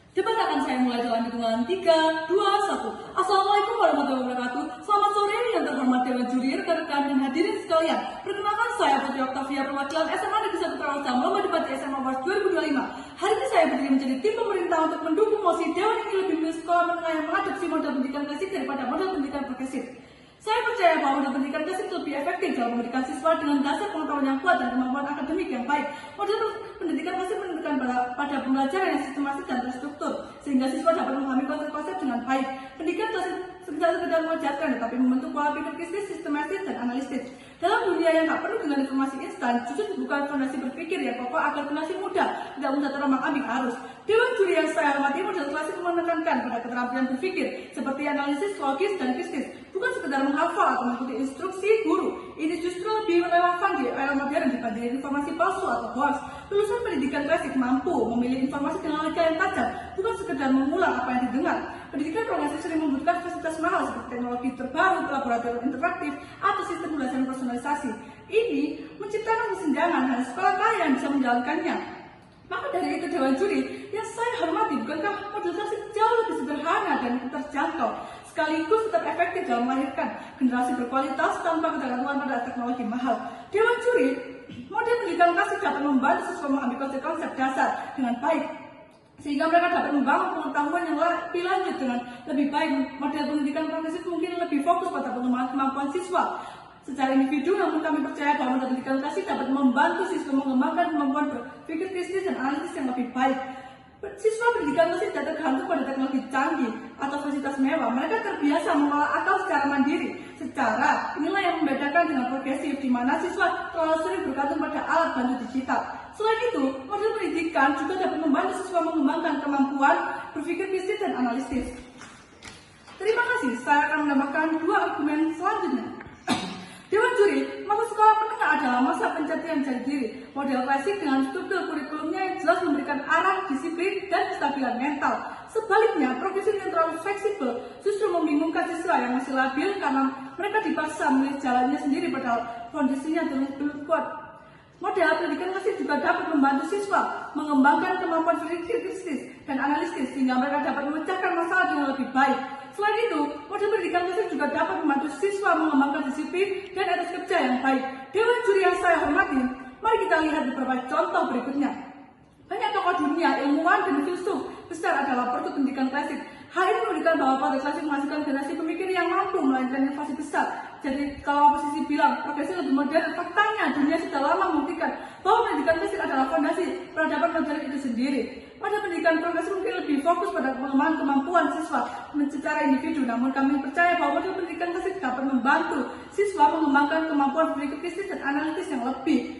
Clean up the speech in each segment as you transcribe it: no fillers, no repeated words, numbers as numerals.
Cepat akan saya mulai dalam hitungan 3, 2, 1. Assalamualaikum warahmatullahi wabarakatuh. Selamat sore yang terhormat Dewan Juri, rekan-rekan dan hadirin sekalian. Perkenalkan saya Putri Oktavia, perwakilan SMA Negeri 1 Karawang, Lomba Debat SMA Awards 2025. Hari ini saya berdiri menjadi tim pemerintah untuk mendukung mosi Dewan ini lebih memilih sekolah menengah yang mengadopsi model pendidikan klasik daripada model pendidikan progresif. Saya percaya bahwa model pendidikan klasik lebih efektif dalam memberikan siswa dengan dasar pengetahuan yang kuat dan kemampuan akademik yang baik. Model pendidikan klasik menunjukkan pada pembelajaran yang sistematis dan terstruktur, sehingga siswa dapat memahami konsep-konsep dengan baik. Pendidikan klasik sekedar mengajarkan, tetapi membentuk pola pikir kritis, sistematis, dan analisis. Dalam dunia yang tak penuh dengan informasi instan, justru dibuka fondasi berpikir yang kokoh agar generasi muda tidak mudah terombang-ambing arus. Dewan Juri yang saya hormati, model klasik menekankan pada keterampilan berpikir seperti analisis logis dan kritis, bukan sekedar menghafal atau mengikuti instruksi guru. Ini justru lebih relevan di era modern dibanding informasi palsu atau hoax. Lulusan pendidikan klasik mampu memilih informasi dengan logika yang tajam, bukan sekedar mengulang apa yang didengar. Pendidikan progresif sering membutuhkan fasilitas mahal seperti teknologi terbaru, laboratorium interaktif, atau sistem pembelajaran personalisasi. Ini menciptakan kesenjangan dan sekolah kaya yang bisa menjalankannya. Maka dari itu Dewan Juri yang saya hormati, bukankah model klasik jauh lebih sederhana dan terjangkau, sekaligus tetap efektif dalam melahirkan generasi berkualitas tanpa ketergantungan pada teknologi mahal. Dewan Juri, model pendidikan klasik dapat membantu siswa memahami konsep-konsep dasar dengan baik, sehingga mereka dapat membangun pengetahuan yang lebih lanjut dengan lebih baik. Model pendidikan progresif mungkin lebih fokus pada pengembangan kemampuan siswa secara individu, namun kami percaya bahwa model pendidikan klasik dapat membantu siswa mengembangkan kemampuan berpikir kritis dan analisis yang lebih baik. Siswa pendidikan klasik tidak tergantung pada teknologi canggih atau fasilitas mewah. Mereka terbiasa mengolah akal secara mandiri. Secara inilah yang membedakan dengan progresif, di mana siswa terlalu sering bergantung pada alat bantu digital. Selain itu, model pendidikan juga dapat membantu siswa mengembangkan kemampuan berpikir kritis dan analisis. Terima kasih, saya akan menambahkan 2 argumen selanjutnya. Dewan Juri, masa sekolah menengah adalah masa pencatian jati diri. Model klasik dengan struktur kurikulumnya yang jelas memberikan arah, disiplin, dan kestabilan mental. Sebaliknya, progresif yang terlalu fleksibel justru membingungkan siswa yang masih labil karena mereka dipaksa memilih jalannya sendiri padahal kondisinya belum kuat. Model pendidikan klasik juga dapat membantu siswa mengembangkan kemampuan berpikir kritis dan analisis sehingga mereka dapat memecahkan masalah dengan lebih baik. Selain itu, model pendidikan klasik juga dapat membantu siswa mengembangkan disiplin dan etos kerja yang baik. Dewan Juri yang saya hormati, mari kita lihat beberapa contoh berikutnya. Banyak tokoh dunia, ilmuwan, dan filsuf besar adalah produk pendidikan klasik. Hal ini menunjukkan bahwa model klasik menghasilkan generasi pemikir yang mampu melahirkan inovasi besar. Jadi kalau oposisi bilang progresif lebih modern, faktanya dunia sudah lama membuktikan bahwa pendidikan klasik adalah fondasi peradaban modern itu sendiri. Pada pendidikan progresif mungkin lebih fokus pada pengembangan kemampuan siswa secara individu, namun kami percaya bahwa model pendidikan klasik dapat membantu siswa mengembangkan kemampuan berpikir kritis dan analitis yang lebih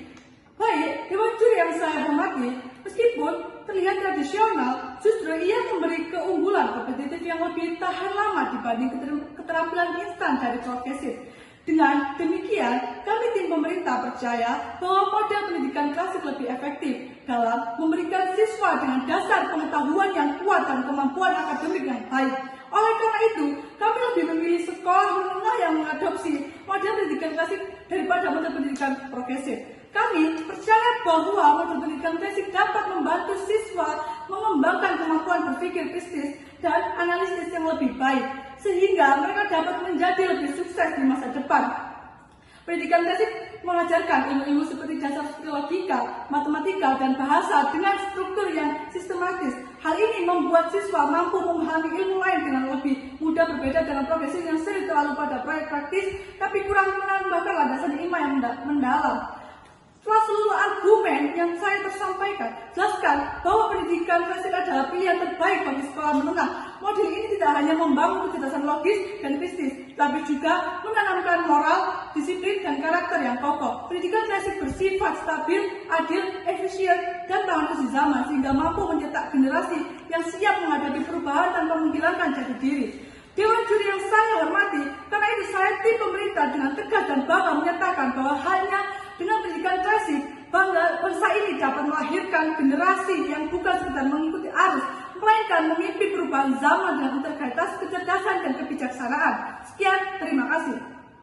baik. Dewan Juri yang saya hormati, meskipun terlihat tradisional, justru ia memberi keunggulan kompetitif yang lebih tahan lama dibanding keterampilan instan dari progresif. Dengan demikian, kami tim pemerintah percaya bahwa model pendidikan klasik lebih efektif dalam memberikan siswa dengan dasar pengetahuan yang kuat dan kemampuan akademik yang baik. Oleh karena itu, kami lebih memilih sekolah menengah yang mengadopsi model pendidikan klasik daripada model pendidikan progresif. Kami percaya bahwa model pendidikan klasik dapat membantu siswa mengembangkan kemampuan berpikir kritis dan analisis yang lebih baik, sehingga mereka dapat menjadi lebih sukses di masa depan. Pendidikan klasik mengajarkan ilmu-ilmu seperti dasar logika, matematika, dan bahasa dengan struktur yang sistematis. Hal ini membuat siswa mampu memahami ilmu lain dengan lebih mudah, berbeda dengan progresif yang sering terlalu pada proyek praktis, tapi kurang menambahkan landasan ilmu yang mendalam. Setelah seluruh argumen yang saya tersampaikan, jelaskan bahwa pendidikan klasik adalah pilihan terbaik bagi sekolah menengah. Model ini tidak hanya membangun kecerdasan logis dan kritis, tapi juga menanamkan moral, disiplin, dan karakter yang kokoh. Pendidikan klasik bersifat stabil, adil, efisien, dan tahan uji zaman, sehingga mampu mencetak generasi yang siap menghadapi perubahan tanpa menghilangkan jati diri. Dewan Juri yang saya hormati, karena itu saya tim pemerintah dengan tegas dan bangga menyatakan bahwa hanya dengan pendidikan klasik, bangsa ini dapat melahirkan generasi yang bukan sekedar mengikuti arus, melainkan memimpin perubahan zaman dengan integritas, kecerdasan, dan kebijaksanaan. Sekian, terima kasih.